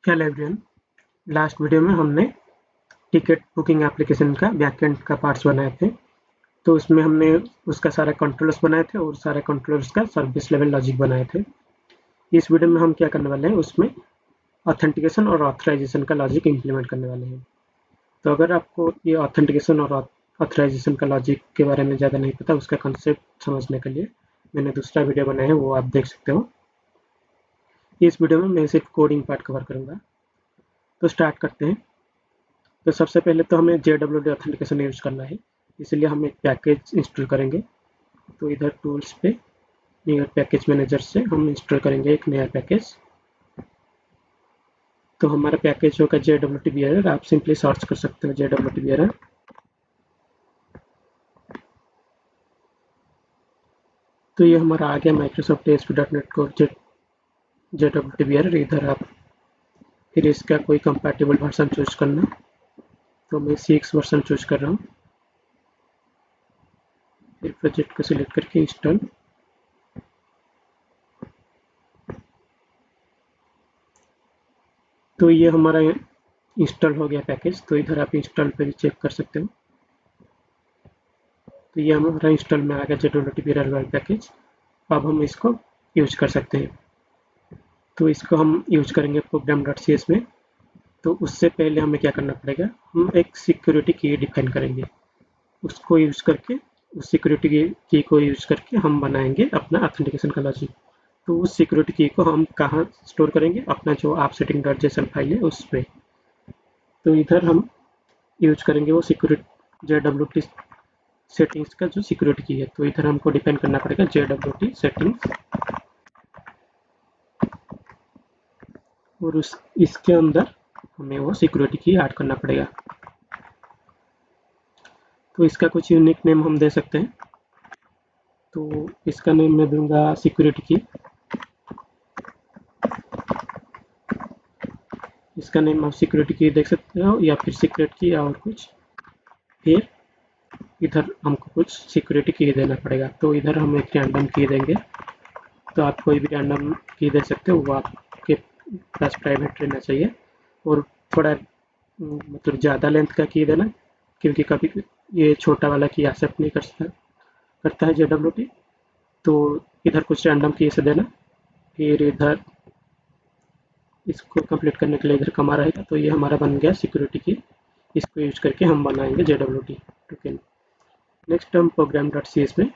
Hello everyone. Last video में हमने ticket booking application का बैकएंड का पार्ट्स बनाए थे। तो उसमें हमने उसका सारा कंट्रोलर्स बनाए थे और सारे कंट्रोलर्स का सर्विस लेवल लॉजिक बनाए थे। इस वीडियो में हम क्या करने वाले हैं, उसमें ऑथेंटिकेशन और ऑथराइजेशन का लॉजिक इम्प्लीमेंट करने वाले हैं। तो अगर आपको ये ऑथेंटिकेशन और ऑथराइजेशन का लॉजिक के बारे में ज़्यादा नहीं पता, उसका कंसेप्ट समझने के लिए मैंने दूसरा वीडियो बनाया है, वो आप देख सकते हो। इस वीडियो में मैं सिर्फ कोडिंग पार्ट कवर करूँगा। तो स्टार्ट करते हैं। तो सबसे पहले तो हमें JWT ऑथेंटिकेशन यूज करना है, इसलिए हम एक पैकेज इंस्टॉल करेंगे। तो इधर टूल्स पे न्यू पैकेज मैनेजर से हम इंस्टॉल करेंगे एक नया पैकेज। तो हमारा पैकेज होगा JWT Bearer। आप सिंपली सर्च कर सकते हो JWT Bearer। तो ये हमारा आ गया Microsoft ASP.NET Core JWT Bearer। इधर आप फिर इसका कोई कंपैटिबल वर्जन चूज करना। तो मैं 6 वर्जन चूज कर रहा हूँ। फिर प्रोजेक्ट को सिलेक्ट करके इंस्टॉल। तो ये हमारा इंस्टॉल हो गया पैकेज। तो इधर आप इंस्टॉल पे भी चेक कर सकते हो। तो ये हमारा इंस्टॉल में आ गया JWT Bearer वाला पैकेज। अब हम इसको यूज कर सकते हैं। तो इसको हम यूज करेंगे program.cs में। तो उससे पहले हमें क्या करना पड़ेगा, हम एक सिक्योरिटी की डिफाइन करेंगे। उसको यूज करके, उस सिक्योरिटी की को यूज करके हम बनाएंगे अपना ऑथेंटिकेशन का लॉजिक। तो उस सिक्योरिटी की को हम कहाँ स्टोर करेंगे, अपना जो appsetting.json फाइल है उसमें। तो इधर हम यूज करेंगे वो सिक्योरिटी JWT सेटिंग्स का जो सिक्योरिटी की है। तो इधर हमको डिफाइन करना पड़ेगा JWT सेटिंग्स, और इसके अंदर हमें वो सिक्योरिटी की ऐड करना पड़ेगा। तो इसका कुछ यूनिक नेम हम दे सकते हैं। तो इसका नेम मैं दूंगा सिक्योरिटी की। इसका नेम आप सिक्योरिटी की देख सकते हो, या फिर सीक्रेट की और कुछ। फिर इधर हमको कुछ सिक्योरिटी की देना पड़ेगा। तो इधर हम एक रैंडम की देंगे। तो आप कोई भी रैंडम की दे सकते हो, वो आपके पास प्राइवेट रहना चाहिए। और थोड़ा मतलब ज़्यादा लेंथ का की देना, क्योंकि कभी ये छोटा वाला की एक्सेप्ट नहीं करता है JWT। तो इधर कुछ रैंडम की से देना। फिर इधर इसको कंप्लीट करने के लिए इधर कमा रहेगा। तो ये हमारा बन गया सिक्योरिटी की। इसको यूज करके हम बनाएंगे JWT टोकन। नेक्स्ट हम program.cs में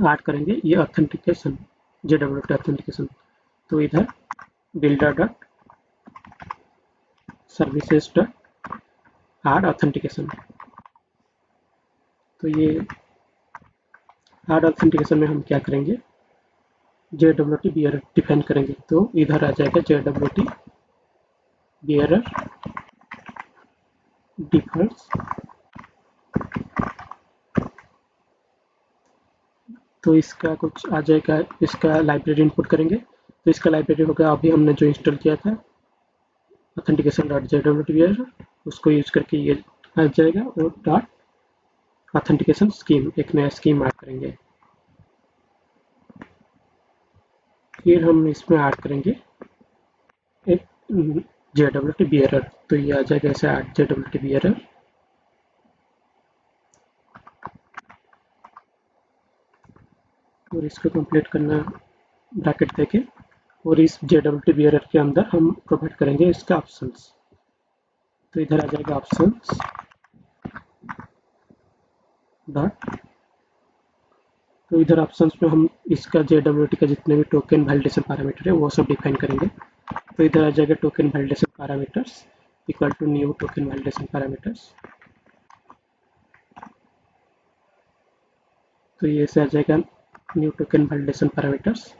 ऐड करेंगे ये ऑथेंटिकेशन, JWT ऑथेंटिकेशन। तो इधर builder dot services dot add authentication. तो ये ऐड ऑथेंटिकेशन में हम क्या करेंगे, JWT Bearer डिफाइन करेंगे। तो इधर आ जाएगा JWT Bearer डिफॉल्ट्स। तो इसका कुछ आ जाएगा, इसका लाइब्रेरी इनपुट करेंगे। तो इसका लाइब्रेरी होगा अभी हमने जो इंस्टॉल किया था authentication.jwt Bearer, उसको यूज करके ये आ जाएगा। और डॉट ऑथेंटिकेशन स्कीम, एक नया स्कीम ऐड करेंगे। फिर हम इसमें ऐड करेंगे एक JWT Bearer। तो ये आ जाएगा ऐसे ऐड JWT Bearer। और इसको कंप्लीट करना ब्रैकेट देके, और इस JWT Bearer के अंदर हम प्रोवाइड करेंगे इसका ऑप्शंस। तो इधर आ जाएगा ऑप्शंस डॉट। तो इधर ऑप्शंस में हम इसका JWT का जितने भी टोकन वैलिडेशन पैरामीटर है वो सब डिफाइन करेंगे। तो इधर आ जाएगा token validation parameters equal to new token validation parameters. तो ये से आ जाएगा न्यू टोकन वैलिडेशन पैरामीटर्स।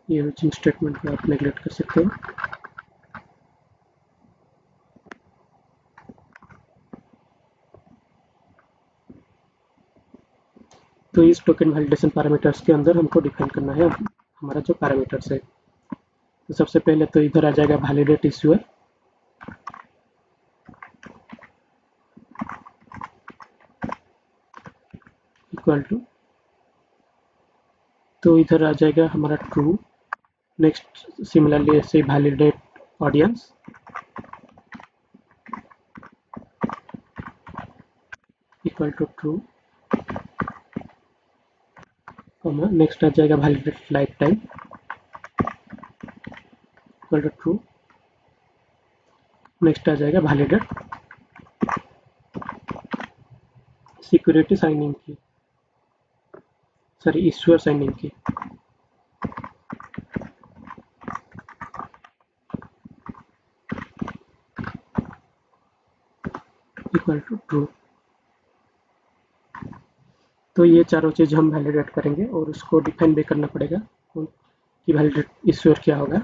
ये यूजिंग स्टेटमेंट को आप नेगलेक्ट कर सकते हो। तो इस टोकन वैलिडेशन पैरामीटर्स के अंदर हमको डिफाइन करना है हमारा जो पैरामीटर्स है। तो सबसे पहले तो इधर आ जाएगा वैलिडेट इश्यूअर इक्वल टू। तो इधर आ जाएगा हमारा ट्रू। नेक्स्ट सिमिलरली ऐसे validate audience equal to true, next आ जाएगा validate lifetime equal to true, next आ जाएगा वैलिडेट सिक्योरिटी साइनिंग की, सॉरी इश्यूअर साइनिंग की इक्वल टू ट्रू। तो ये चारों चीज़ हम वैलिडेट करेंगे और उसको डिफाइन भी करना पड़ेगा कि वैलिडेट इश्यूअर क्या होगा।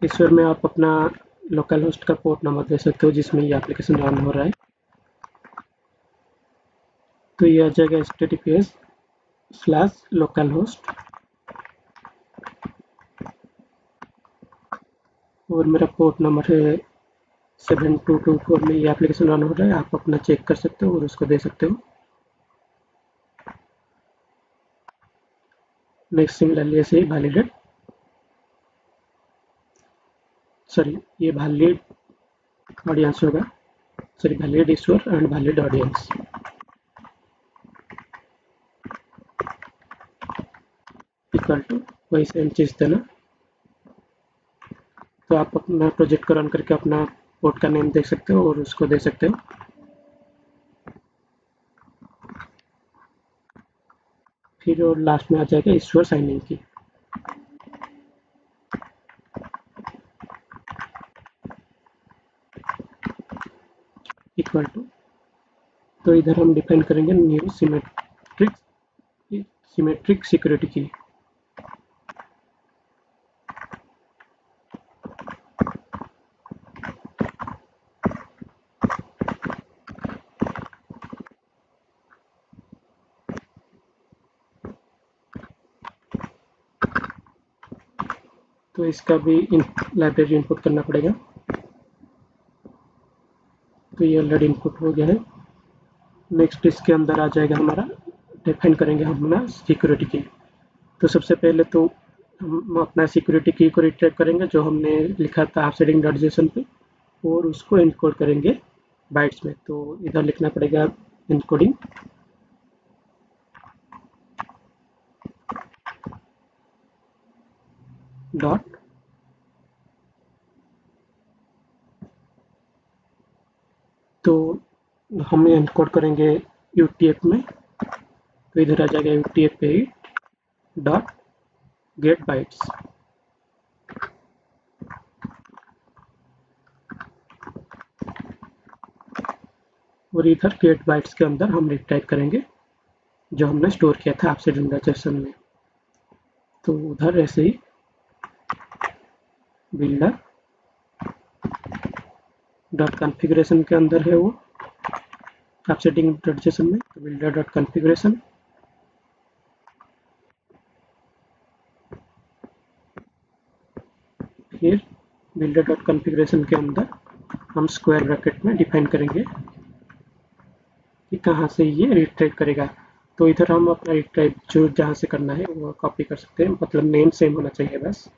इश्यूअर में आप अपना लोकल होस्ट का पोर्ट नंबर दे सकते हो जिसमें ये एप्लीकेशन रन हो रहा है। तो ये आ जाएगा https/localhost और मेरा पोर्ट नंबर है 7224 में ये एप्लीकेशन रन हो रहा है। आप अपना चेक कर सकते हो और उसको दे सकते हो। नेक्स्ट सिमिलरली ऐसे ही वैलिडेट, सॉरी ये वैलिड ऑडियंस होगा, sorry valid issuer and valid audience equal to वही सेम चीज़ देना। तो आप अपना प्रोजेक्ट को रन करके अपना पोर्ट का नेम देख सकते हो और उसको दे सकते हो। फिर और लास्ट में आ जाएगा इश्यूअर साइनिंग की, इक्वल टू, तो इधर हम डिफाइन करेंगे न्यू सिमेट्रिक सिक्योरिटी की। तो इसका भी लाइब्रेरी इनपुट करना पड़ेगा। तो ये ऑलरेडी इनपुट हो गया है। नेक्स्ट इसके अंदर आ जाएगा हमारा, डिफाइन करेंगे हम अपना सिक्योरिटी की। तो सबसे पहले तो हम अपना सिक्योरिटी की को रिट्रीव करेंगे जो हमने लिखा था एफसीडिंग डॉट जेसन पे और उसको इनकोड करेंगे बाइट्स में। तो इधर लिखना पड़ेगा इनकोडिंग डॉट, तो हम इनकोड करेंगे यूटीएफ में। तो इधर आ जाएगा यूटीएफ पे डॉट गेट बाइट्स और इधर गेट बाइट्स के अंदर हम रिट्राइव करेंगे जो हमने स्टोर किया था आपसे सेशन में। तो उधर ऐसे ही बिल्डर डॉट कॉन्फ़िगरेशन के अंदर है वो अपसेटिंग डॉट जेसन में, तो बिल्डर डॉट कॉन्फ़िगरेशन, फिर बिल्डर डॉट कॉन्फ़िगरेशन के अंदर हम स्क्वायर ब्रैकेट में डिफाइन करेंगे कि कहाँ से ये रिट्राइव करेगा। तो इधर हम अपना रिट्राइव जो जहाँ से करना है वो कॉपी कर सकते हैं, मतलब नेम सेम होना चाहिए बस।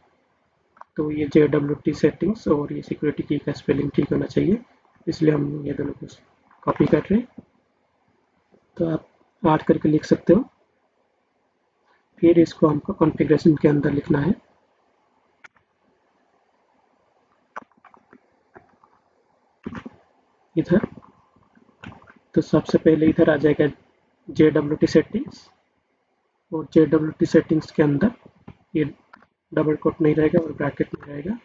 तो ये JWT सेटिंग्स और ये सिक्योरिटी की का स्पेलिंग ठीक होना चाहिए, इसलिए हम ये दोनों को कॉपी कर रहे हैं। तो आप ऐड करके लिख सकते हो। फिर इसको हमको कॉन्फ़िगरेशन के अंदर लिखना है। इधर तो सबसे पहले इधर आ जाएगा JWT सेटिंग्स और JWT सेटिंग्स के अंदर ये डबल कोट नहीं रहेगा और ब्रैकेट में रहेगा।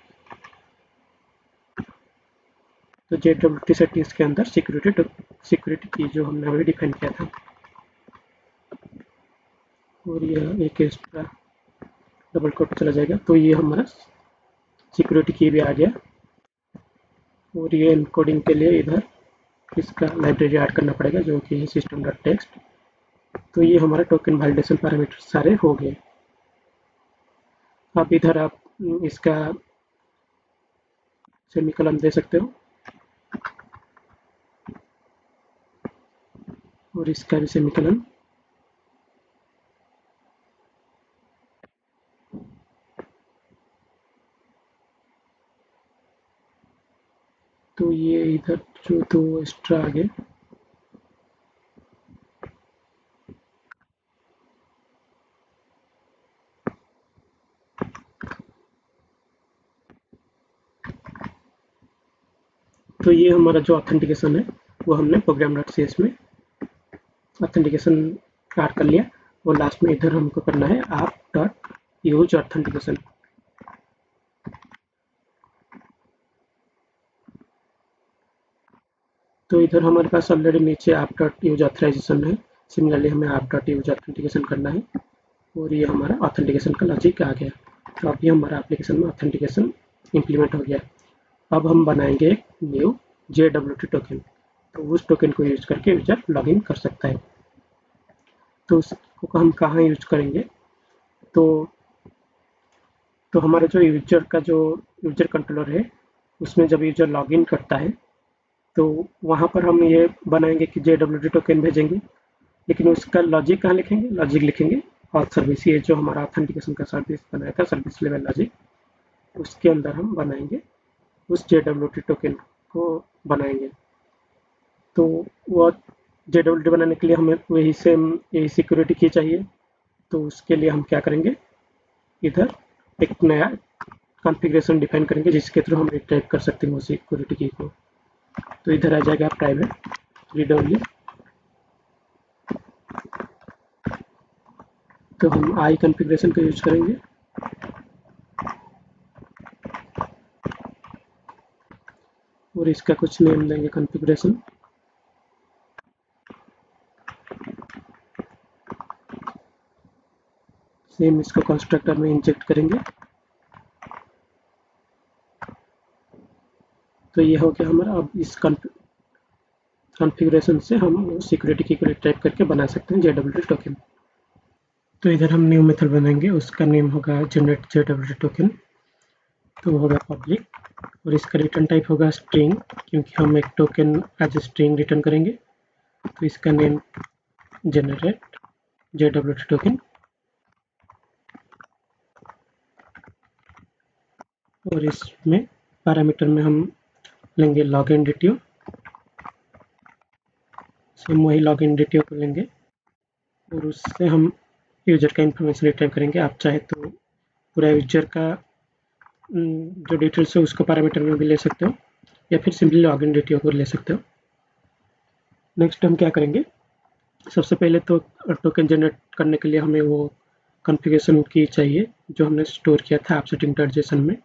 तो JWT सेटिंग्स के अंदर सिक्योरिटी की जो हमने अभी डिफाइन किया था और यह एक एक्स्ट्रा डबल कोट चला जाएगा। तो ये हमारा सिक्योरिटी की भी आ गया और ये इनकोडिंग के लिए इधर इसका लाइब्रेरी ऐड करना पड़ेगा जो कि सिस्टम डॉट टेक्स्ट। तो ये हमारा टोकन वैलिडेशन पैरामीटर सारे हो गए। अब इधर आप इसका सेमीकोलन दे सकते हो। और इसका भी सेमीकोलन। तो ये इधर जो दो एक्स्ट्रा आ गए। तो ये हमारा जो ऑथेंटिकेशन है वो हमने program.cs में ऑथेंटिकेशन ऐड कर लिया, और लास्ट में इधर हमको करना है app.use ऑथेंटिकेशन। तो इधर हमारे पास ऑलरेडी नीचे app.use ऑथराइजेशन है। सिमिलरली हमें app.use ऑथेंटिकेशन करना है, और ये हमारा ऑथेंटिकेशन का लॉजिक आ गया। तो अभी हमारा एप्लीकेशन में ऑथेंटिकेशन इम्प्लीमेंट हो गया। अब हम बनाएंगे एक न्यू JWT टोकन। तो उस टोकन को यूज करके यूजर लॉगिन कर सकता है। तो उसको हम कहाँ यूज करेंगे? तो हमारा जो यूजर कंट्रोलर है, उसमें जब यूजर लॉगिन करता है तो वहाँ पर हम ये बनाएंगे कि JWT टोकन भेजेंगे। लेकिन उसका लॉजिक कहाँ लिखेंगे? लॉजिक लिखेंगे ऑथ सर्विस, ये जो हमारा ऑथेंटिकेशन का सर्विस बनाया था, सर्विस लेवल लॉजिक, उसके अंदर हम बनाएंगे, उस JWT टोकन को बनाएंगे। तो वो JWT बनाने के लिए हमें वही सेम यही सिक्योरिटी की चाहिए। तो उसके लिए हम क्या करेंगे, इधर एक नया कॉन्फ़िगरेशन डिफाइन करेंगे जिसके थ्रू हम रिट्राइव कर सकते हैं वो सिक्योरिटी की को। तो इधर आ जाएगा प्राइवेट रीड ओनली। तो हम आई कॉन्फ़िगरेशन का यूज करेंगे, और इसका कुछ नेम देंगे कॉन्फ़िगरेशन। सेम इसको कंस्ट्रक्टर में इंजेक्ट करेंगे। तो ये हो गया हमारा। अब इस कॉन्फ़िगरेशन से हम सिक्योरिटी की को रिट्राइव करके बना सकते हैं JWT टोकन। तो इधर हम न्यू मेथड बनाएंगे, उसका नेम होगा जनरेट JWT टोकन। तो होगा पब्लिक, और इसका रिटर्न टाइप होगा स्ट्रिंग, क्योंकि हम एक token as a string return करेंगे। तो इसका नेम जनरेट JWT टोकन, और इसमें पैरामीटर में हम लेंगे लॉगिन डिटेल। सेम वही लॉगिन डिटेल को लेंगे, और उससे हम यूजर का इंफॉर्मेशन रिट्राइव करेंगे। आप चाहे तो पूरा यूजर का जो डिटेल्स है उसको पैरामीटर में भी ले सकते हो, या फिर सिंपली लॉगिन डिटेल को ले सकते हो। नेक्स्ट हम क्या करेंगे, सबसे पहले तो टोकन जनरेट करने के लिए हमें वो कॉन्फ़िगरेशन की चाहिए जो हमने स्टोर किया था appsetting.json में।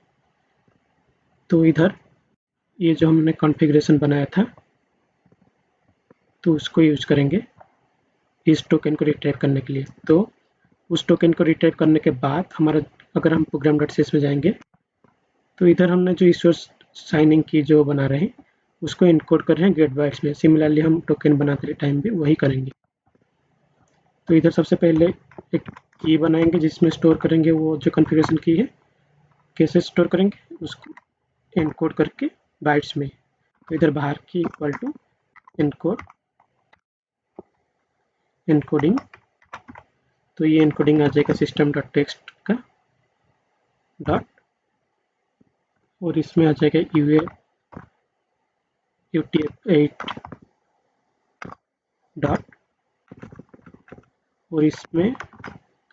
तो इधर ये जो हमने कॉन्फ़िगरेशन बनाया था, तो उसको यूज करेंगे इस टोकन को रिट्राइव करने के लिए। तो उस टोकन को रिट्राइव करने के बाद हमारा, अगर हम program.cs में जाएंगे, तो इधर हमने जो इश्यूर साइनिंग की जो बना रहे हैं उसको इनकोड कर रहे हैं गेट बाइट्स में। सिमिलरली हम टोकन बनाते टाइम भी वही करेंगे। तो इधर सबसे पहले एक की बनाएंगे जिसमें स्टोर करेंगे वो जो कॉन्फ़िगरेशन की है। कैसे स्टोर करेंगे, उसको एनकोड करके बाइट्स में। तो इधर बाहर की इक्वल टू एनकोड एनकोडिंग। तो ये एनकोडिंग आ जाएगा सिस्टम डॉट टेक्स्ट का डॉट, और इसमें आ जाएगा UTF-8 डॉट, और इसमें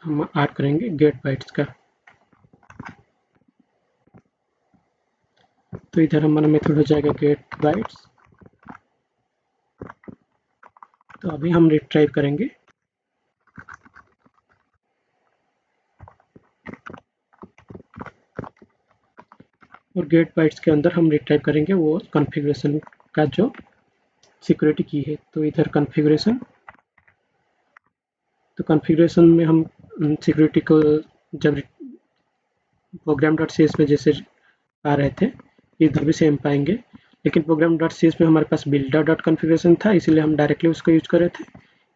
हम ऐड करेंगे गेट बाइट्स का। तो इधर हमारा मेथड हो जाएगा गेट बाइट्स। तो अभी हम रिट्राइव करेंगे, और गेट बाइट्स के अंदर हम रिट्राइव करेंगे वो कॉन्फ़िगरेशन का जो सिक्योरिटी की है। तो इधर कॉन्फ़िगरेशन, तो कॉन्फ़िगरेशन में हम सिक्योरिटी को जब program.cs में जैसे आ रहे थे इधर भी सेम पाएंगे, लेकिन program.cs में हमारे पास builder डॉट कॉन्फ़िगरेशन था, इसलिए हम डायरेक्टली उसको यूज कर रहे थे।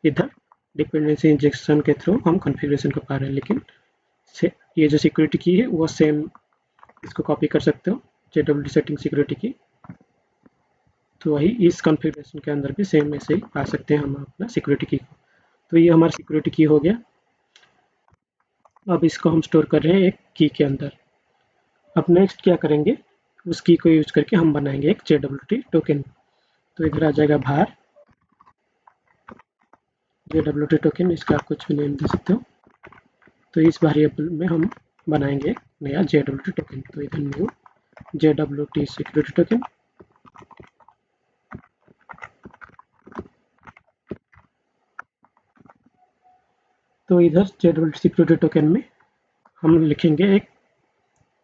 इधर डिपेंडेंसी इंजेक्शन के थ्रू हम कॉन्फ़िगरेशन को पा रहे हैं, लेकिन ये जो सिक्योरिटी की है वो सेम, इसको कॉपी कर सकते हो JWT सेटिंग सिक्योरिटी की। तो वही इस कॉन्फ़िगरेशन के अंदर भी सेम ऐसे ही पा सकते हैं हम अपना सिक्योरिटी की को। तो ये हमारा सिक्योरिटी की हो गया। अब इसको हम स्टोर कर रहे हैं एक की के अंदर। अब नेक्स्ट क्या करेंगे, उस की को यूज करके हम बनाएंगे एक JWT टोकन। तो इधर आ जाएगा बाहर JWT टोकन, इसका आप कुछ भी नेम दे सकते हो। तो इस वेरिएबल में हम बनाएंगे एक नया JWT टोकन। तो इधर न्यू JWT सिक्योरिटी टोकन। तो इधर JWT सिक्योरिटी टोकन में हम लिखेंगे एक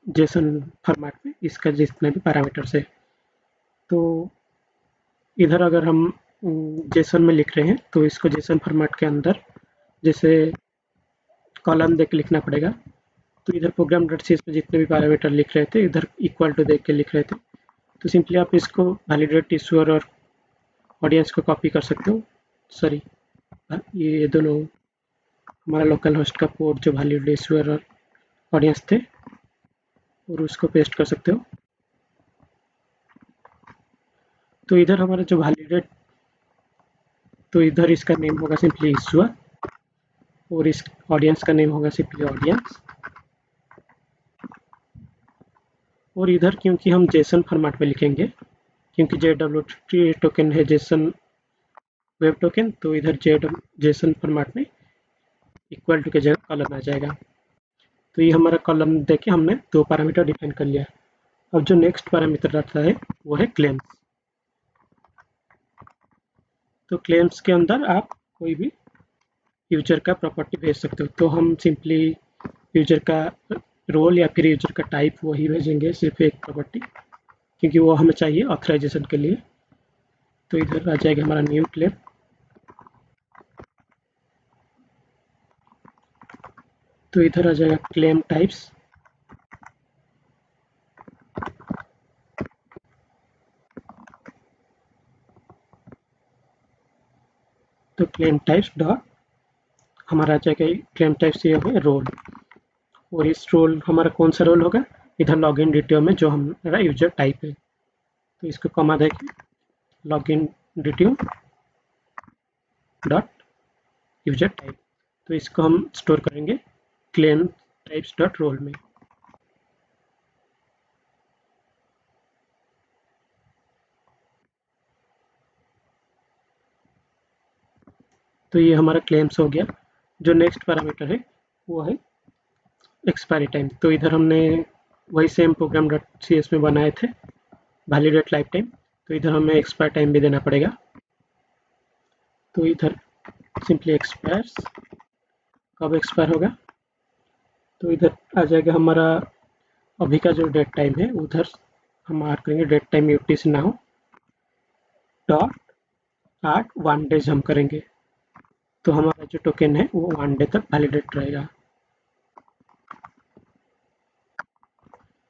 जेसन फॉर्मेट में इसका जितने भी पैरामीटर्स है। तो इधर अगर हम जेसन में लिख रहे हैं तो इसको जेसन फॉर्मेट के अंदर जैसे कॉलम देख के लिखना पड़ेगा। तो इधर प्रोग्राम डॉट सी एस में जितने भी पैरामीटर लिख रहे थे इधर इक्वल टू देख के लिख रहे थे। तो सिंपली आप इसको वैलिडेट इश्यूअर और ऑडियंस को कॉपी कर सकते हो। सॉरी, ये दोनों हमारा लोकल होस्ट का पोर्ट जो वैलिडेट इश्यूअर और ऑडियंस थे और उसको पेस्ट कर सकते हो। तो इधर हमारा जो वैलिडेट, तो इधर इसका नेम होगा सिंपली इश्यूअर और इस ऑडियंस का नेम होगा सिंपली ऑडियंस। और इधर क्योंकि हम जेसन फॉर्मेट में लिखेंगे, क्योंकि JWT टोकन है जेसन वेब टोकन, तो इधर जेसन फॉर्मेट में इक्वल टू के जगह कॉलम आ जाएगा। तो ये हमारा कॉलम देके हमने दो पैरामीटर डिफाइन कर लिया। अब जो नेक्स्ट पैरामीटर रहता है वो है क्लेम्स। तो क्लेम्स के अंदर आप कोई भी यूजर का प्रॉपर्टी भेज सकते हो। तो हम सिंपली यूजर का रोल या फिर यूजर का टाइप वही भेजेंगे, सिर्फ एक प्रॉपर्टी, क्योंकि वो हमें चाहिए ऑथराइजेशन के लिए। तो इधर आ जाएगा हमारा न्यू क्लेम। तो इधर आ जाएगा क्लेम टाइप्स। तो क्लेम टाइप्स डॉट हमारा आ जाएगा क्लेम टाइप्स ये है रोल। और इस रोल हमारा कौन सा रोल होगा, इधर लॉगिन डिटेल में जो हमारा यूजर टाइप है। तो इसको कॉमा देके login detail dot user type. तो इसको हम स्टोर करेंगे क्लेम टाइप्स डॉट रोल में। तो ये हमारा क्लेम्स हो गया। जो नेक्स्ट पैरामीटर है वो है एक्सपायरी टाइम। तो इधर हमने वही same program dot C S में बनाए थे वैलिडेट लाइफ टाइम। तो इधर हमें एक्सपायर टाइम भी देना पड़ेगा। तो इधर सिंपली एक्सपायर्स, कब एक्सपायर होगा, तो इधर आ जाएगा हमारा अभी का जो डेट टाइम है उधर हम मार्क करेंगे डेट टाइम यूटीसी ना हो डॉट 8 डेज हम करेंगे। तो हमारा जो टोकन है वो 1 डे तक वैलिडेट रहेगा।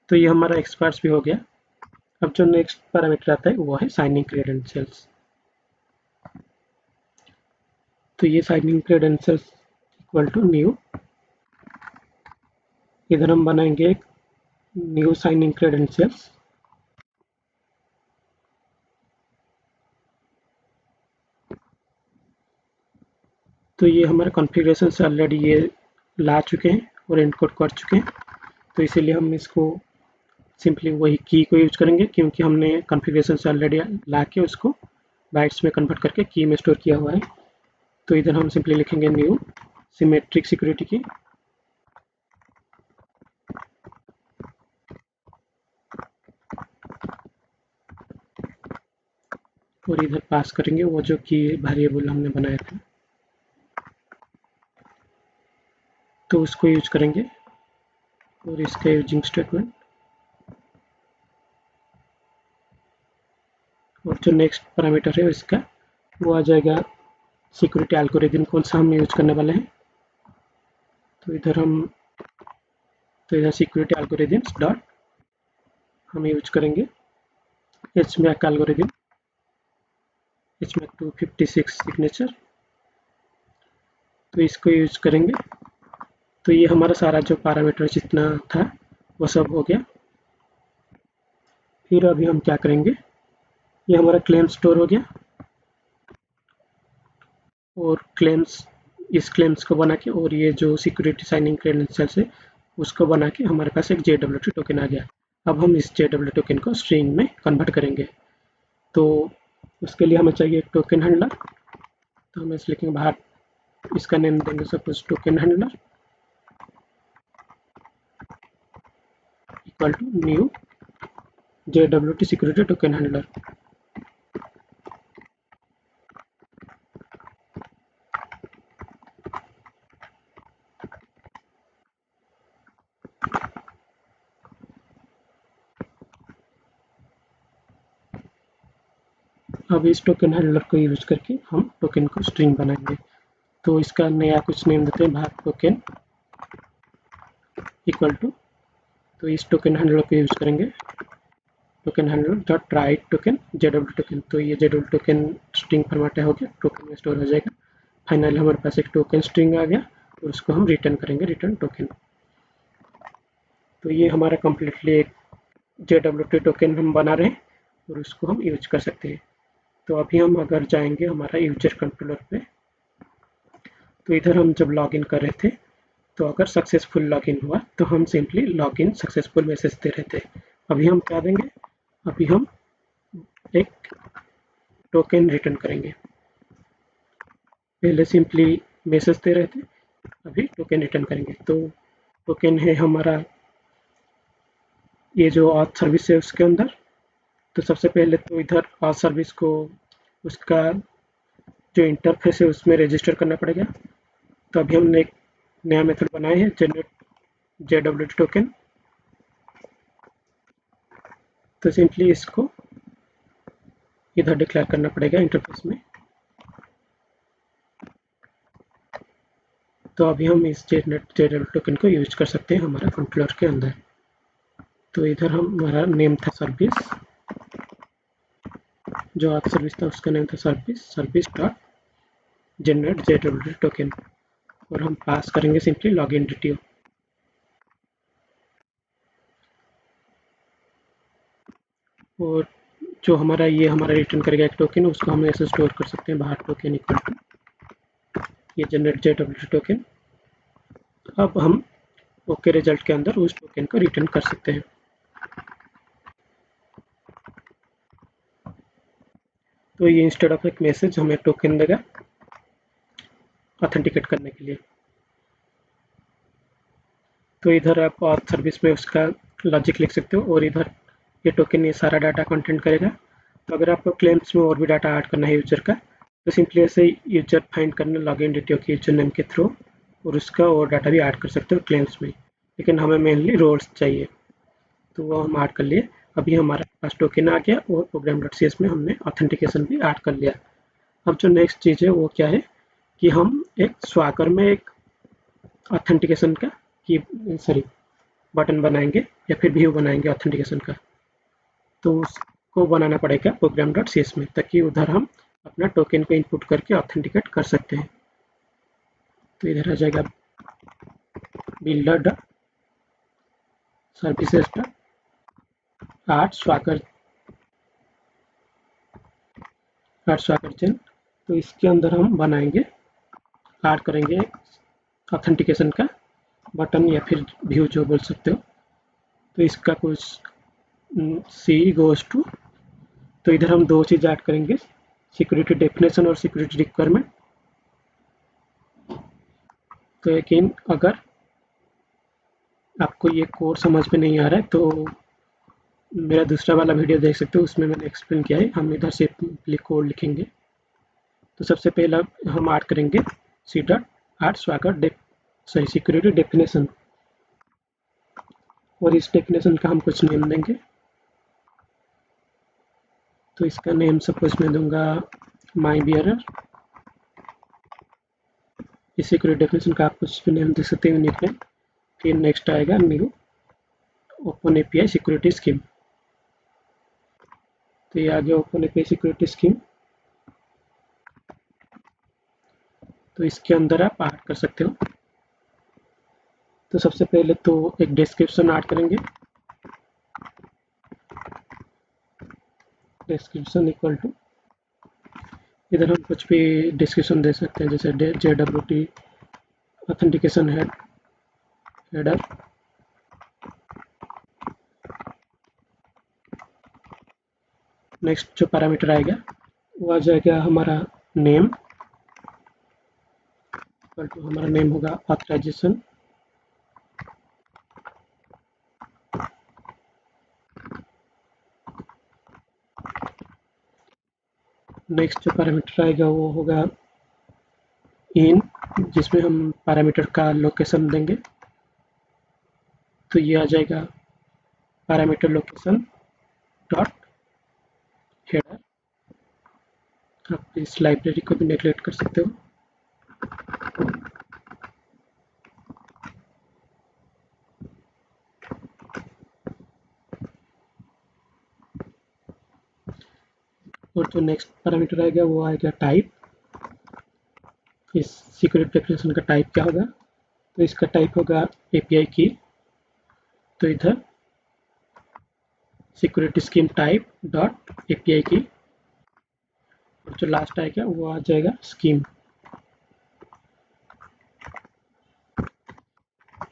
तो ये हमारा एक्सपायर्स भी हो गया। अब जो नेक्स्ट पैरामीटर आता है वो है साइनिंग क्रेडेंशियल्स। तो ये signing credentials equal to new, इधर हम बनाएंगे न्यू साइनिंग क्रेडेंशियल्स। तो ये हमारे कॉन्फ़िगरेशन से ऑलरेडी ये ला चुके हैं और इनकोड कर चुके हैं। तो इसीलिए हम इसको सिंपली वही की को यूज करेंगे, क्योंकि हमने कॉन्फ़िगरेशन से ऑलरेडी ला के उसको बाइट्स में कन्वर्ट करके की में स्टोर किया हुआ है। तो इधर हम सिंपली लिखेंगे न्यू सिमेट्रिक सिक्योरिटी की। और इधर पास करेंगे वो जो की वेरिएबल हमने बनाया था, तो उसको यूज करेंगे। और इसका यूजिंग स्टेटमेंट, और जो नेक्स्ट पैरामीटर है इसका वो आ जाएगा सिक्योरिटी एल्गोरिथम कौन सा हम यूज करने वाले हैं। तो इधर सिक्योरिटी एल्गोरिथम्स डॉट हम यूज करेंगे HMAC एल्गोरिथम, HMAC 256 सिग्नेचर। तो इसको यूज करेंगे। तो ये हमारा सारा जो पैरामीटर जितना था वो सब हो गया। फिर अभी हम क्या करेंगे, ये हमारा क्लेम स्टोर हो गया, और क्लेम्स, इस क्लेम्स को बना के, और ये जो सिक्योरिटी साइनिंग क्रेडेंशियल्स है उसको बना के हमारे पास एक JWT टोकन आ गया। अब हम इस JWT टोकन को स्ट्रिंग में कन्वर्ट करेंगे। तो उसके लिए हमें चाहिए एक टोकन हैंडलर। तो हम इसे लिखेंगे बाहर, इसका नेम देंगे suppose token handler equal to new JWT security token handler. अब इस टोकन हैंडलर को यूज करके हम टोकन को स्ट्रिंग बनाएंगे। तो इसका नया कुछ नेम देते हैं, बाहर टोकन इक्वल टू, तो इस टोकन हैंडलर को यूज करेंगे token handler dot right token JWT token. तो ये JWT टोकन स्ट्रिंग फॉर्मेट हो गया, टोकन में स्टोर हो जाएगा। फाइनली हमारे पास एक टोकन स्ट्रिंग आ गया और उसको हम रिटर्न करेंगे, रिटर्न टोकन। तो ये हमारा कम्प्लीटली एक JWT टोकन हम बना रहे हैं और उसको हम यूज कर सकते हैं। तो अभी हम अगर जाएंगे हमारा यूजर कंट्रोलर पे, तो इधर हम जब लॉगिन कर रहे थे, तो अगर सक्सेसफुल लॉगिन हुआ तो हम सिंपली लॉगिन सक्सेसफुल मैसेज दे रहे थे। अभी हम क्या देंगे, अभी हम एक टोकन रिटर्न करेंगे। पहले सिंपली मैसेज दे रहे थे, अभी टोकन रिटर्न करेंगे। तो टोकन है हमारा ये जो ऑथ सर्विस है उसके अंदर। तो सबसे पहले तो इधर ऑथ सर्विस को उसका जो इंटरफेस है उसमें रजिस्टर करना पड़ेगा। तो अभी हमने एक नया मेथड बनाया है, जनरेट JWT टोकन। तो सिंपली इसको इधर डिक्लेयर करना पड़ेगा इंटरफेस में। तो अभी हम इस JWT टोकन को यूज कर सकते हैं हमारा कंट्रोलर के अंदर। तो इधर हमारा नेम था सर्विस, जो ऑथ सर्विस था उसका नेम था service dot generate JWT token, और हम पास करेंगे सिंपली लॉगिन डिटेल। और जो हमारा ये हमारा रिटर्न करेगा एक टोकन, उसको हम ऐसे स्टोर कर सकते हैं बाहर टोकन इक्वल टू ये जनरेट JWT टोकन। अब हम ओके रिजल्ट के अंदर उस टोकन को रिटर्न कर सकते हैं। तो ये इंस्टेड ऑफ एक मैसेज हमें टोकन देगा ऑथेंटिकेट करने के लिए। तो इधर आप ऑथ सर्विस में उसका लॉजिक लिख सकते हो, और इधर ये टोकन ये सारा डाटा कंटेंट करेगा। तो अगर आपको क्लेम्स में और भी डाटा ऐड करना है यूजर का, तो सिंपली ऐसे यूजर फाइंड करना लॉगिन डिटेल के यूजर नेम के थ्रू, और उसका और डाटा भी ऐड कर सकते हो क्लेम्स में। लेकिन हमें मेनली रोल्स चाहिए, तो वो हम ऐड कर लिए। अभी हमारे पास टोकन आ गया और program.cs में हमने ऑथेंटिकेशन भी ऐड कर लिया। अब जो नेक्स्ट चीज़ है वो क्या है कि हम एक स्वागर में एक ऑथेंटिकेशन का की सॉरी बटन बनाएंगे या फिर व्यू बनाएंगे ऑथेंटिकेशन का। तो उसको बनाना पड़ेगा program.cs में, ताकि उधर हम अपना टोकन को इनपुट करके ऑथेंटिकेट कर सकते हैं। तो इधर आ जाएगा builder dot services dot art स्वागर chain. तो इसके अंदर हम बनाएंगे, ऐड करेंगे ऑथेंटिकेशन का बटन या फिर व्यू जो बोल सकते हो। तो इसका कुछ सी गोज टू, तो इधर हम दो चीज़ ऐड करेंगे, सिक्योरिटी डेफिनेशन और सिक्योरिटी रिक्वायरमेंट। तो लेकिन अगर आपको ये कोड समझ में नहीं आ रहा है तो मेरा दूसरा वाला वीडियो देख सकते हो, उसमें मैंने एक्सप्लेन किया है। हम इधर से कोड लिखेंगे। तो सबसे पहला हम ऐड करेंगे C dot add swagger security definition, और इस डेफिनेशन का हम कुछ नेम देंगे। तो इसका नेम सपोज मैं दूंगा माई बियरर। इस सिक्योरिटी डेफिनेशन का आप कुछ भी नेम दे सकते हैं, यूनिक नेम। फिर नेक्स्ट आएगा new open API security scheme. तो ये आ गया ओपन एपीआई सिक्योरिटी स्कीम। तो इसके अंदर आप ऐड कर सकते हो। तो सबसे पहले तो एक डिस्क्रिप्शन ऐड करेंगे। डिस्क्रिप्शन इक्वल टू, इधर हम कुछ भी डिस्क्रिप्शन दे सकते हैं, जैसे JWT ऑथेंटिकेशन हेडर। नेक्स्ट जो पैरामीटर आएगा वो आ जाएगा हमारा नेम, इक्वल टू हमारा नेम होगा ऑथराइजेशन। नेक्स्ट जो पैरामीटर आएगा वो होगा इन, जिसमें हम पैरामीटर का लोकेशन देंगे। तो ये आ जाएगा पैरामीटर लोकेशन डॉट हेडर। आप इस लाइब्रेरी को भी नेगलेक्ट कर सकते हो। और जो नेक्स्ट पैरामीटर आएगा वो आएगा टाइप। इस सिक्योरिटी डेफिनेशन का टाइप क्या होगा, तो इसका टाइप होगा API की। तो इधर security scheme type dot API की, और जो लास्ट आएगा वो आ जाएगा स्कीम।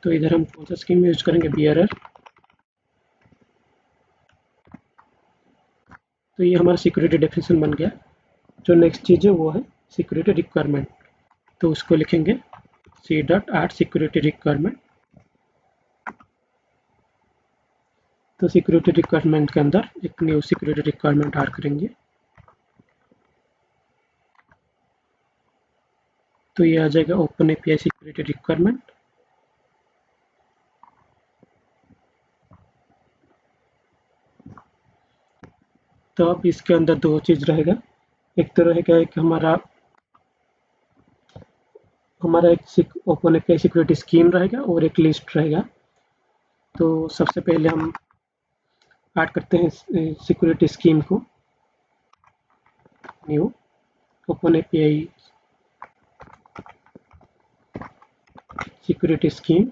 तो इधर हम कौन सा स्कीम यूज करेंगे, बियरर। तो ये हमारा सिक्योरिटी डेफिनेशन बन गया। जो नेक्स्ट चीज़ है वो है सिक्योरिटी रिक्वायरमेंट। तो उसको लिखेंगे C.add सिक्योरिटी रिक्वायरमेंट। तो सिक्योरिटी रिक्वायरमेंट के अंदर एक न्यू सिक्योरिटी रिक्वायरमेंट ऐड करेंगे। तो ये आ जाएगा ओपन API सिक्योरिटी रिक्वायरमेंट। तो अब इसके अंदर दो चीज़ रहेगा। एक तो रहेगा एक हमारा एक ओपन API सिक्योरिटी स्कीम रहेगा और एक लिस्ट रहेगा। तो सबसे पहले हम ऐड करते हैं सिक्योरिटी स्कीम को, new open API security scheme.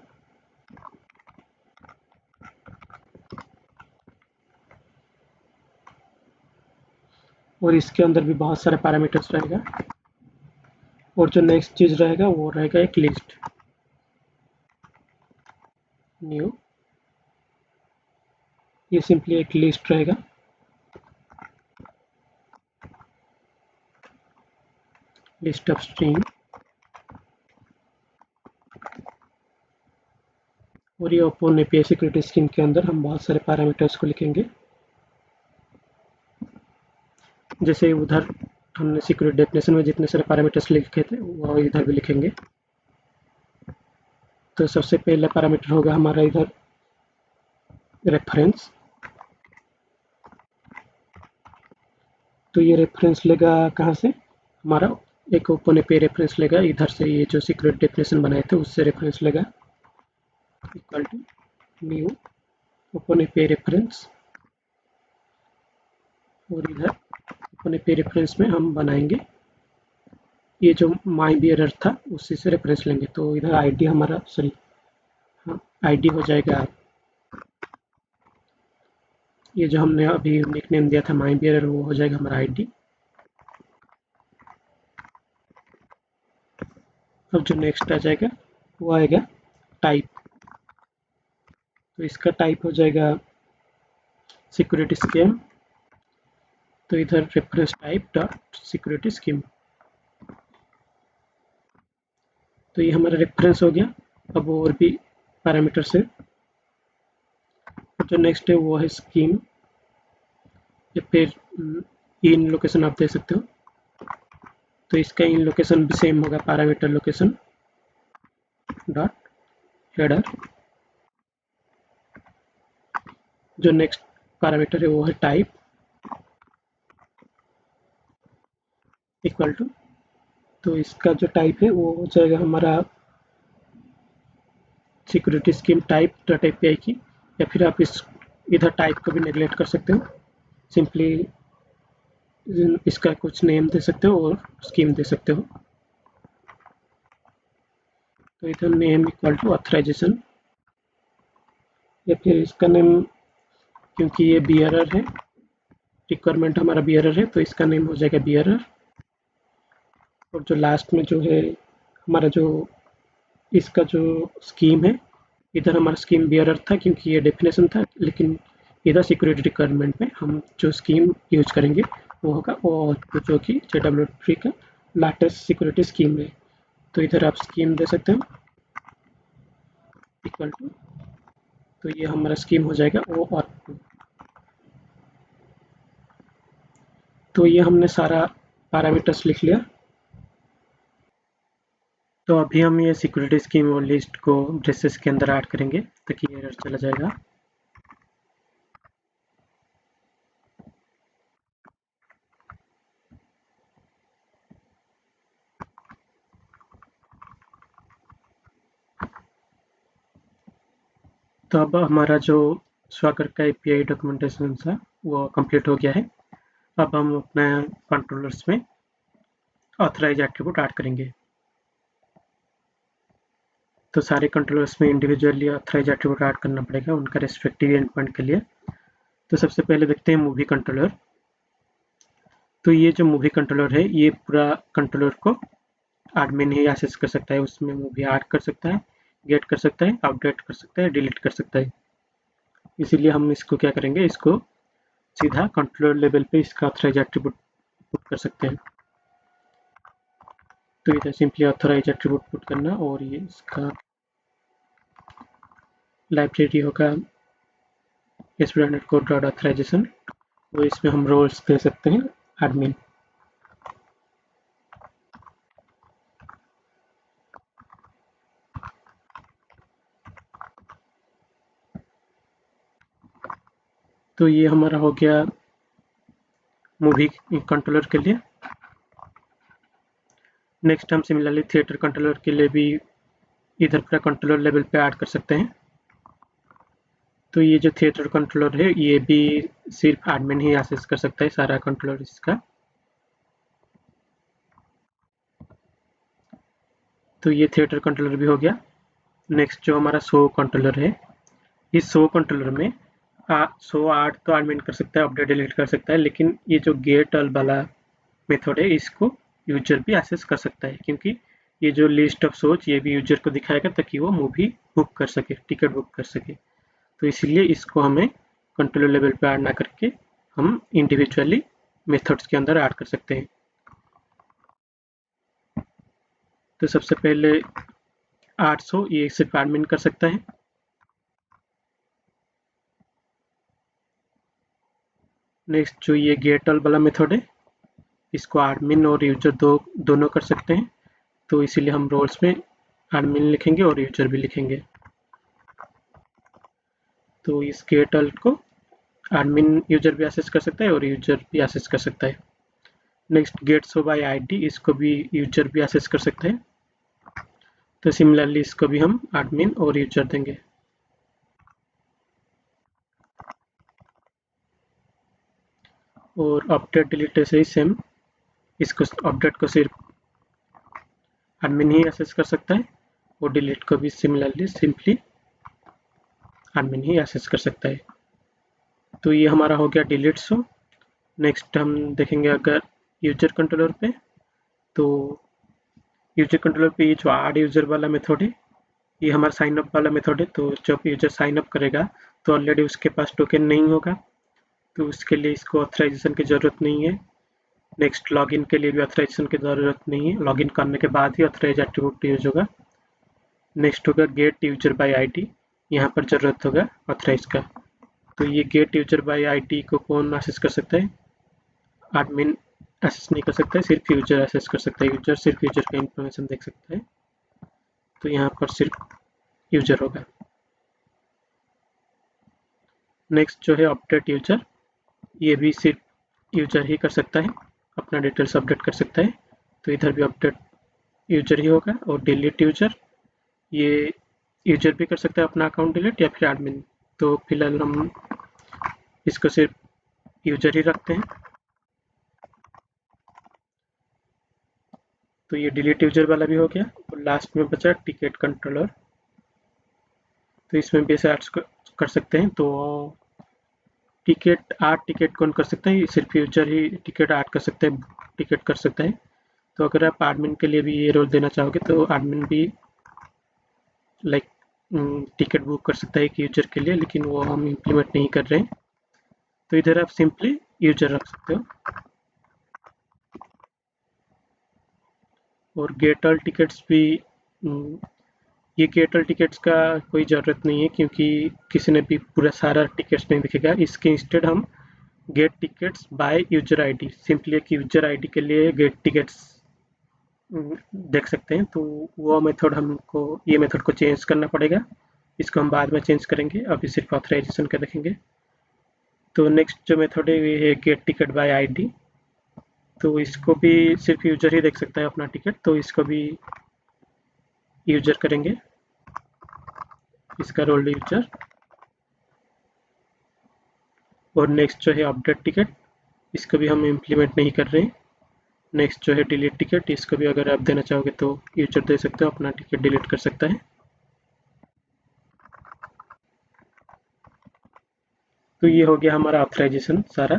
और इसके अंदर भी बहुत सारे पैरामीटर्स रहेगा। और जो नेक्स्ट चीज़ रहेगा वो रहेगा एक लिस्ट, न्यू, ये सिंपली एक लिस्ट रहेगा। List of string. और ये ओपन API सिक्योरिटी स्कीम के अंदर हम बहुत सारे पैरामीटर्स को लिखेंगे। जैसे उधर हमने सिक्योरिटी डेफिनेशन में जितने सारे पैरामीटर्स लिखे थे वो इधर भी लिखेंगे। तो सबसे पहला पैरामीटर होगा हमारा इधर रेफरेंस। तो ये रेफरेंस लेगा कहाँ से, हमारा एक ओपन API रेफरेंस लेगा इधर से, ये जो सिक्योरिटी डेफिनेशन बनाए थे उससे रेफरेंस लेगा, equal to new open API reference. और इधर ओपन API रेफरेंस में हम बनाएंगे ये जो माई बियरर था उसी से रेफरेंस लेंगे। तो इधर आईडी हमारा, सॉरी, हाँ, आईडी हो जाएगा ये जो हमने अभी निकनेम दिया था माई बियरर, वो हो जाएगा हमारा आईडी। अब जो नेक्स्ट आ जाएगा वो आएगा टाइप। तो इसका टाइप हो जाएगा सिक्योरिटी स्कीम। तो इधर reference type dot security scheme. तो ये हमारा रेफरेंस हो गया। अब और भी पैरामीटर्स है। जो नेक्स्ट है वो है स्कीम, या फिर इन लोकेशन आप दे सकते हो। तो इसका इन लोकेशन भी सेम होगा, पैरामीटर लोकेशन डॉट हेडर। जो नेक्स्ट पैरामीटर है वो है टाइप, इक्वल टू, तो इसका जो टाइप है वो हो जाएगा हमारा security scheme type dot API की। या फिर आप इस इधर टाइप को भी नेगलेक्ट कर सकते हो, सिंपली इसका कुछ नेम दे सकते हो और स्कीम दे सकते हो। तो इधर नेम इक्वल टू ऑथराइजेशन, या फिर इसका नेम, क्योंकि ये बियरर है रिक्वायरमेंट हमारा बियरर है तो इसका नेम हो जाएगा बियरर। और जो लास्ट में जो है हमारा जो इसका जो स्कीम है, इधर हमारा स्कीम बियरर था क्योंकि ये डेफिनेशन था, लेकिन इधर सिक्योरिटी रिक्वायरमेंट में हम जो स्कीम यूज करेंगे वो होगा और जो कि JWT का लाटेस्ट सिक्योरिटी स्कीम है। तो इधर आप स्कीम दे सकते हो इक्वल टू, तो ये हमारा स्कीम हो जाएगा ओ और तो ये हमने सारा पैरामीटर्स लिख लिया। तो अभी हम ये सिक्योरिटी स्कीम और लिस्ट को ब्रेसेस के अंदर ऐड करेंगे ताकि एरर चला जाएगा। तो अब हमारा जो स्वागर का एपीआई डॉक्यूमेंटेशन था वो कंप्लीट हो गया है। अब हम अपने कंट्रोलर्स में ऑथराइज एट्रीब्यूट ऐड करेंगे। तो सारे कंट्रोलर्स में इंडिविजुअली ऑथराइज एट्रीब्यूट ऐड करना पड़ेगा उनका रेस्पेक्टिव एंड पॉइंट के लिए। तो सबसे पहले देखते हैं मूवी कंट्रोलर। तो ये जो मूवी कंट्रोलर है ये पूरा कंट्रोलर को एडमिन ही एक्सेस कर सकता है, उसमें मूवी ऐड कर सकता है, गेट कर सकता है, अपडेट कर सकता है, डिलीट कर सकता है। इसीलिए हम इसको क्या करेंगे, इसको सीधा कंट्रोलर लेवल पे इसका ऑथराइज एट्रीब्यूट पुट कर सकते हैं। तो इधर सिंपली ऑथराइज एट्रीब्यूट पुट करना और ये इसका लाइब्रेरी होगा ASP.NET Core.Authorization और इसमें हम रोल्स दे सकते हैं एडमिन। तो ये हमारा हो गया मूवी कंट्रोलर के लिए। नेक्स्ट हम सिमिलरली थिएटर कंट्रोलर के लिए भी इधर पूरा कंट्रोलर लेवल पे ऐड कर सकते हैं। तो ये जो थिएटर कंट्रोलर है ये भी सिर्फ एडमिन ही एक्सेस कर सकता है सारा कंट्रोलर इसका। तो ये थिएटर कंट्रोलर भी हो गया। नेक्स्ट जो हमारा शो कंट्रोलर है, इस शो कंट्रोलर में शो आर्ट तो एडमिन कर सकता है, अपडेट डिलीट कर सकता है, लेकिन ये जो गेट अल वाला मेथड है इसको यूजर भी एक्सेस कर सकता है, क्योंकि ये जो लिस्ट ऑफ शोज ये भी यूजर को दिखाएगा ताकि वो मूवी बुक कर सके, टिकट बुक कर सके। तो इसीलिए इसको हमें कंट्रोलर लेवल पे ऐड ना करके हम इंडिविजुअली मेथड्स के अंदर ऐड कर सकते हैं। तो सबसे पहले 800 ये सिर्फ एडमिन कर सकता है। नेक्स्ट जो ये गेट ऑल वाला मेथड है इसको एडमिन और यूजर दोनों कर सकते हैं, तो इसीलिए हम रोल्स में एडमिन लिखेंगे और यूजर भी लिखेंगे। तो इस गेट ऑल को एडमिन यूजर भी एक्सेस कर सकता है और यूजर भी एक्सेस कर सकता है। Next get show by ID, इसको भी यूजर भी एक्सेस कर सकते हैं। तो सिमिलरली इसको भी हम एडमिन और यूजर देंगे। और अपडेट डिलीट ऐसे ही सेम, इसको अपडेट को सिर्फ एडमिन ही एक्सेस कर सकता है और डिलीट को भी सिमिलरली सिंपली एडमिन ही एक्सेस कर सकता है। तो ये हमारा हो गया डिलीट शो। नेक्स्ट हम देखेंगे अगर यूजर कंट्रोलर पे, तो यूजर कंट्रोलर पे ये जो ऐड यूजर वाला मेथड है ये हमारा साइन अप वाला मेथड है। तो जब यूजर साइन अप करेगा तो ऑलरेडी उसके पास टोकन नहीं होगा, तो उसके लिए इसको ऑथराइजेशन की ज़रूरत नहीं है। नेक्स्ट लॉगिन के लिए भी ऑथराइजेशन की ज़रूरत नहीं है, लॉगिन करने के बाद ही ऑथराइज एट्रीब्यूट यूज होगा। नेक्स्ट होगा गेट यूजर बाय आईडी, यहाँ पर ज़रूरत होगा ऑथराइज का। तो ये गेट यूजर बाय आईडी को कौन एक्सेस कर सकता है, एडमिन एक्सेस नहीं कर सकता है, सिर्फ यूजर एक्सेस कर सकता है। यूजर सिर्फ यूजर का इंफॉर्मेशन देख सकता है, तो यहाँ पर सिर्फ यूजर होगा। नेक्स्ट जो है अपडेट यूजर, ये भी सिर्फ यूजर ही कर सकता है, अपना डिटेल्स अपडेट कर सकता है। तो इधर भी अपडेट यूजर ही होगा। और डिलीट यूजर, ये यूजर भी कर सकता है अपना अकाउंट डिलीट या फिर एडमिन। तो फिलहाल हम इसको सिर्फ यूजर ही रखते हैं। तो ये डिलीट यूजर वाला भी हो गया और लास्ट में बचा टिकट कंट्रोलर। तो इसमें भी ऐसे ऐड कर सकते हैं। तो टिकट 8 टिकट कौन कर सकता है? सिर्फ यूजर ही टिकट 8 कर सकते हैं, टिकट कर सकता है। तो अगर आप एडमिन के लिए भी ये रोल देना चाहोगे तो एडमिन भी लाइक टिकट बुक कर सकता है एक यूजर के लिए, लेकिन वो हम इम्प्लीमेंट नहीं कर रहे हैं। तो इधर आप सिंपली यूजर रख सकते हो। और गेट ऑल टिकट्स भी, ये गेट ऑल टिकट्स का कोई ज़रूरत नहीं है, क्योंकि किसी ने भी पूरा सारा टिकट्स नहीं दिखेगा। इसके इंस्टेड हम gate tickets by user ID, simply एक यूजर आईडी के लिए गेट टिकट्स देख सकते हैं। तो वो मेथड हमको, ये मेथड को चेंज करना पड़ेगा। इसको हम बाद में चेंज करेंगे, अभी सिर्फ ऑथराइजेशन का देखेंगे। तो नेक्स्ट जो मेथड है ये है गेट टिकट बाय आईडी। तो इसको भी सिर्फ यूजर ही देख सकता है अपना टिकट, तो इसको भी यूजर करेंगे, इसका रोल यूजर। और नेक्स्ट जो है अपडेट टिकट, इसको भी हम इम्प्लीमेंट नहीं कर रहे हैं। नेक्स्ट जो है डिलीट टिकट, इसको भी अगर आप देना चाहोगे तो यूजर दे सकते हो, अपना टिकट डिलीट कर सकता है। तो ये हो गया हमारा ऑथराइजेशन सारा।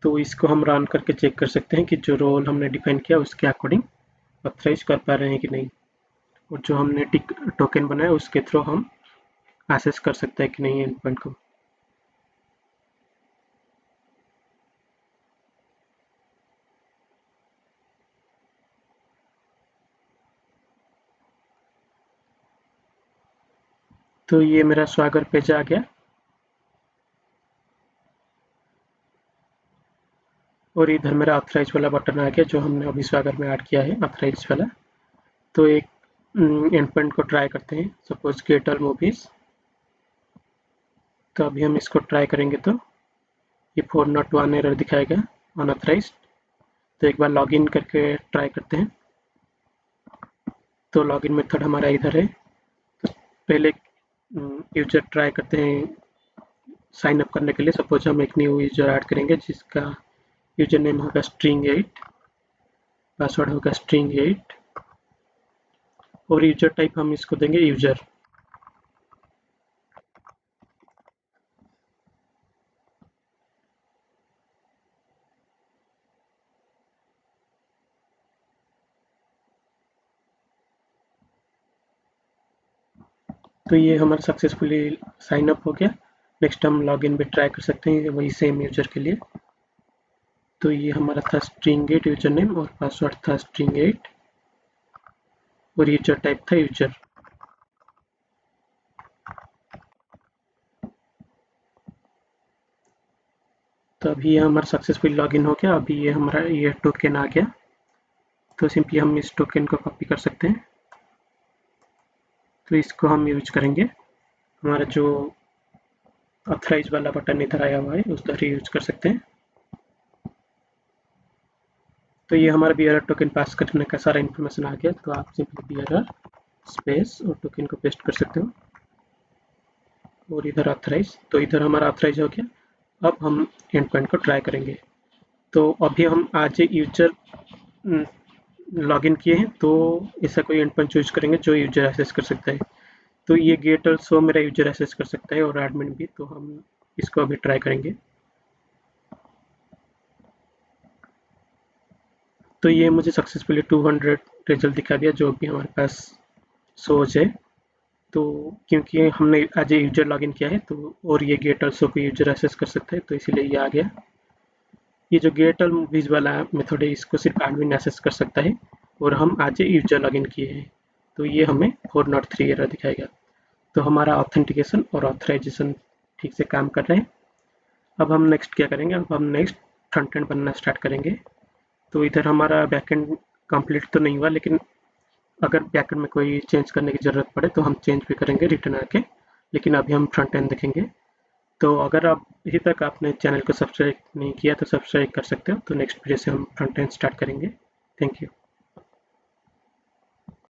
तो इसको हम रन करके चेक कर सकते हैं कि जो रोल हमने डिफाइन किया उसके अकॉर्डिंग ऑथराइज कर पा रहे हैं कि नहीं। और जो हमने टोकन बनाया उसके थ्रू हम एक्सेस कर सकते हैं कि नहीं एंड पॉइंट को। तो ये मेरा स्वागर पेज आ गया, और इधर मेरा ऑथराइज वाला बटन आ गया जो हमने अभी स्वागर में ऐड किया है, ऑथराइज वाला। तो एक एंड पॉइंट को ट्राई करते हैं, सपोज गेट ऑल मूवीज। तो अभी हम इसको ट्राई करेंगे तो ये 401 एरर दिखाएगा, अनऑथराइज्ड। तो एक बार लॉगिन करके ट्राई करते हैं। तो लॉगिन मेथड हमारा इधर है। तो पहले यूजर ट्राई करते हैं साइन अप करने के लिए। सपोज हम एक न्यू यूजर ऐड करेंगे जिसका यूजर नेम होगा string8, पासवर्ड होगा string8, और यूजर टाइप हम इसको देंगे यूजर। तो ये हमारा सक्सेसफुली साइन अप हो गया। नेक्स्ट हम लॉगिन भी ट्राई कर सकते हैं वही सेम यूजर के लिए। तो ये हमारा था string8 यूजर नेम, और पासवर्ड था string8, और यूजर टाइप था यूजर। तो अभी ये हमारा सक्सेसफुल लॉगिन हो गया। अभी ये हमारा ये टोकन आ गया। तो सिंपली हम इस टोकन को कॉपी कर सकते हैं। तो इसको हम यूज करेंगे, हमारा जो ऑथराइज वाला बटन इधर आया हुआ है उधर ही यूज कर सकते हैं। तो ये हमारा बीआरआर टोकन पास करने का सारा इन्फॉर्मेशन आ गया। तो आप सिंपली बीआरआर स्पेस और टोकन को पेस्ट कर सकते हो, और इधर ऑथराइज। तो इधर हमारा ऑथराइज हो गया। अब हम एंड पॉइंट को ट्राई करेंगे। तो अभी हम आज यूजर लॉगिन किए हैं, तो ऐसा कोई एंड पॉइंट चूज करेंगे जो यूजर एक्सेस कर सकता है। तो ये गेट ऑल्सो मेरा यूजर एक्सेस कर सकता है, और एडमिन भी। तो हम इसको अभी ट्राई करेंगे। तो ये मुझे सक्सेसफुली 200 रिजल्ट दिखा दिया जो भी हमारे पास सोच है। तो क्योंकि हमने एज ए यूजर लॉगिन किया है, तो और ये गेट ऑल्सो को यूजर एक्सेस कर सकता है, तो इसीलिए ये आ गया। ये जो गेट ऑल मूवीज वाला मेथड है इसको सिर्फ एडमिन एक्सेस कर सकता है, और हम आज ए यूजर लॉगिन किए हैं। तो ये हमें 403 एरर दिखाएगा। तो हमारा ऑथेंटिकेशन और ऑथराइजेशन ठीक से काम कर रहे हैं। अब हम नेक्स्ट क्या करेंगे? अब हम नेक्स्ट फ्रंट एंड बनना स्टार्ट करेंगे। तो इधर हमारा बैकएंड कंप्लीट तो नहीं हुआ, लेकिन अगर बैकएंड में कोई चेंज करने की ज़रूरत पड़े तो हम चेंज भी करेंगे रिटर्न आके। लेकिन अभी हम फ्रंट एंड देखेंगे। तो अगर आप अभी तक आपने चैनल को सब्सक्राइब नहीं किया तो सब्सक्राइब कर सकते हो। तो नेक्स्ट वीडियो से हम फ्रंट एंड स्टार्ट करेंगे। Thank you.